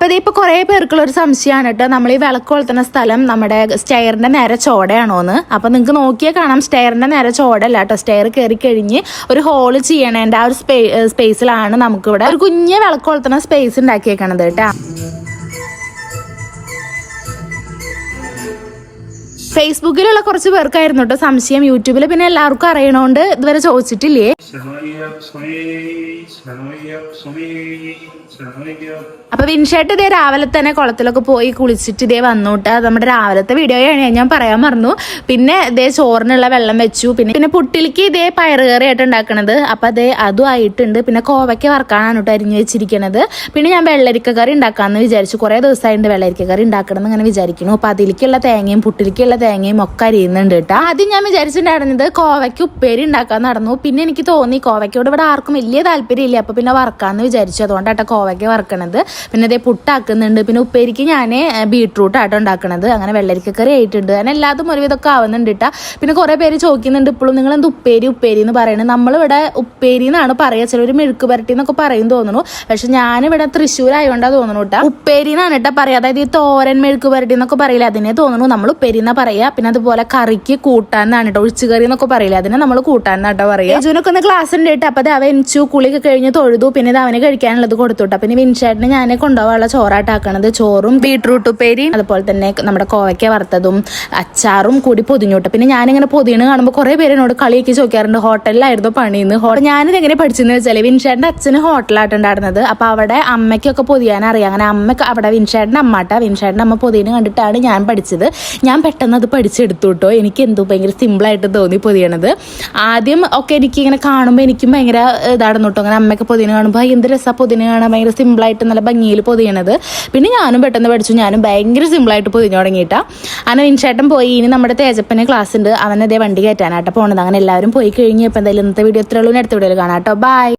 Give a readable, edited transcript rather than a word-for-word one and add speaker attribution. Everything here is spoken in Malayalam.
Speaker 1: അപ്പോൾ ഇതിപ്പോൾ കുറേ പേർക്കുള്ള ഒരു സംശയമാണ് കേട്ടോ, നമ്മൾ ഈ വിളക്ക് കൊളുത്തുന്ന സ്ഥലം നമ്മുടെ സ്റ്റെയറിൻ്റെ നേരെ ചോടയാണോന്ന്. അപ്പോൾ നിങ്ങൾക്ക് നോക്കിയാൽ കാണാം സ്റ്റെയറിൻ്റെ നേരെ ചോടല്ല കേട്ടോ. സ്റ്റെയർ കയറി കഴിഞ്ഞ് ഒരു ഹോള് ചെയ്യണേൻ്റെ ആ ഒരു സ്പേസിലാണ് നമുക്കിവിടെ ഒരു കുഞ്ഞ് വിളക്ക് കൊളുത്തുന്ന സ്പേസ് ഉണ്ടാക്കിയേക്കണത് കേട്ടോ. ഫേസ്ബുക്കിലുള്ള കുറച്ച് പേർക്കായിരുന്നു കേട്ടോ സംശയം. യൂട്യൂബിൽ പിന്നെ എല്ലാവർക്കും അറിയണോണ്ട് ഇതുവരെ ചോദിച്ചിട്ടില്ലേ. അപ്പൊ വിൻഷേട്ട് ഇതേ രാവിലെ തന്നെ കുളത്തിലൊക്കെ പോയി കുളിച്ചിട്ട് ഇതേ വന്നോട്ട്. നമ്മുടെ രാവിലത്തെ വീഡിയോയാണ് ഞാൻ പറയാൻ മറന്നു. പിന്നെ ഇതേ ചോറിനുള്ള വെള്ളം വെച്ചു. പിന്നെ പുട്ടിലേക്ക് ഇതേ പയറുകറി ആയിട്ട് ഉണ്ടാക്കണത്. അപ്പൊ അതേ അതും ആയിട്ടുണ്ട്. പിന്നെ കോവയ്ക്ക് വറക്കാനാണ് കേട്ടോ അരിഞ്ഞു വെച്ചിരിക്കണത്. പിന്നെ ഞാൻ വെള്ളരിക്ക കറി ഉണ്ടാക്കാമെന്ന് വിചാരിച്ചു. കുറേ ദിവസമായിട്ട് വെള്ളരിക്ക കറി ഉണ്ടാക്കണം എന്ന് ഇങ്ങനെ വിചാരിക്കുന്നു. അപ്പൊ അതിലേക്കുള്ള തേങ്ങയും പുട്ടിലേക്കുള്ള തേങ്ങയും ഒക്കെ അരിയുന്നുണ്ട് കേട്ടോ. ആദ്യം ഞാൻ വിചാരിച്ചിട്ടുണ്ടായിരുന്നത് കോവയ്ക്ക് ഉപ്പേരി ഉണ്ടാക്കാൻ നടന്നു. പിന്നെ എനിക്ക് തോന്നി കോവയ്ക്കോട് ഇവിടെ ആർക്കും വലിയ താല്പര്യമില്ല, അപ്പൊ പിന്നെ വറക്കാന്ന് വിചാരിച്ചു. അതുകൊണ്ടാട്ടോ കോവയ്ക്ക് വറക്കണത്. പിന്നെ അതേ പുട്ടാക്കുന്നുണ്ട്. പിന്നെ ഉപ്പേരിക്ക് ഞാൻ ബീട്രൂട്ട് ആട്ടോ ഉണ്ടാക്കണത്. അങ്ങനെ വെള്ളരിക്കക്കറി ആയിട്ടുണ്ട്. അങ്ങനെ എല്ലാതും ഒരുവിധമൊക്കെ ആവുന്നുണ്ട് കേട്ടോ. പിന്നെ കുറേ പേര് ചോദിക്കുന്നുണ്ട് ഇപ്പോഴും നിങ്ങൾ എന്ത് ഉപ്പേരി എന്ന് പറയുന്നത്. നമ്മളിവിടെ ഉപ്പേരി എന്നാണ് പറയുക. ചിലർ മെഴുക്ക് പുരട്ടി എന്നൊക്കെ പറയും തോന്നുന്നു. പക്ഷെ ഞാനിവിടെ തൃശ്ശൂരായോണ്ടാ തോന്നുന്നു കേട്ടോ ഉപ്പേരി എന്നാണ് കേട്ടോ പറയുക. അതായത് ഈ തോരൻ മെഴുക്ക് പുരട്ടി എന്നൊക്കെ പറയില്ല, അതിനെ തോന്നുന്നു നമ്മൾ ഉപ്പേരി എന്നാ പറയുക. പിന്നെ അതുപോലെ കറിക്ക് കൂട്ടാനാണ് കേട്ടോ, ഒഴിച്ചുകറി എന്നൊക്കെ പറയില്ല, അതിനെ നമ്മൾ കൂട്ടാനാട്ടോ പറയുക. യജുനൊക്കെ ഒന്ന് ക്ലാസ് ഉണ്ട് കേട്ടോ. അപ്പോൾ അത് അവൻ എണിച്ചു, കുളിയൊക്കെ കഴിഞ്ഞ് തൊഴുതു. പിന്നെ ഇത് അവന് കഴിക്കാനുള്ളത് കൊടുത്തുട്ടോ. പിന്നെ വിൻഷേട്ടിന് ഞാൻ കൊണ്ടുപോകാനുള്ള ചോറാട്ടാക്കണത്. ചോറും ബീട്രൂട്ട് ഉപ്പേരിയും അതുപോലെ തന്നെ നമ്മുടെ കോവയ്ക്ക വറുത്തതും അച്ചാറും കൂടി പൊതിഞ്ഞോട്ടെ. പിന്നെ ഞാനിങ്ങനെ പൊതിയണ് കാണുമ്പോൾ കുറേ പേര് എന്നോട് കളിയൊക്കെ ചോദിക്കാറുണ്ട് ഹോട്ടലിലായിരുന്നു പണിയെന്ന്. ഞാനിത് എങ്ങനെ പഠിച്ചെന്ന് വെച്ചാൽ വിൻഷേട്ടിന്റെ അച്ഛന് ഹോട്ടലായിട്ടുണ്ടായിരുന്നത്. അപ്പോൾ അവിടെ അമ്മയ്ക്കൊക്കെ പൊതിയാൻ അറിയാം. അങ്ങനെ അമ്മ അവിടെ വിൻഷേട്ടിന്റെ അമ്മാട്ടാ, വിൻഷേട്ടിന്റെ അമ്മ പൊതിയന് കണ്ടിട്ടാണ് ഞാൻ പഠിച്ചത്. ഞാൻ പെട്ടെന്ന് അത് പഠിച്ചെടുത്തു കേട്ടോ. എനിക്ക് എന്തോ ഭയങ്കര സിമ്പിളായിട്ട് തോന്നി പൊതിയണത്. ആദ്യം ഒക്കെ എനിക്കിങ്ങനെ കാണുമ്പോൾ എനിക്കും ഭയങ്കര ഇതായിരുന്നു കേട്ടോ. അങ്ങനെ അമ്മയൊക്കെ പൊതിയന് കാണുമ്പോൾ എന്ത് രസമാണ് പൊതിയന് കാണാൻ, ഭയങ്കര സിമ്പിളായിട്ട് നല്ല ഭംഗിയിൽ പൊതിയണത്. പിന്നെ ഞാനും പെട്ടെന്ന് പഠിച്ചു. ഞാനും ഭയങ്കര സിമ്പിളായിട്ട് പൊതിഞ്ഞു തുടങ്ങിയിട്ടാ. അങ്ങനെ വിൻഷേട്ടൻ പോയി. ഇനി നമ്മുടെ തേജപ്പന് ക്ലാസ് ഉണ്ട്, അവനതേ വണ്ടി കയറ്റാനായിട്ട് പോണത്. അങ്ങനെ എല്ലാവരും പോയി കഴിഞ്ഞപ്പോൾ എന്തായാലും ഇന്നത്തെ വീഡിയോ ഇത്രയുള്ളൂ. അടുത്ത വീഡിയോയിൽ കാണാം കേട്ടോ. ബൈ.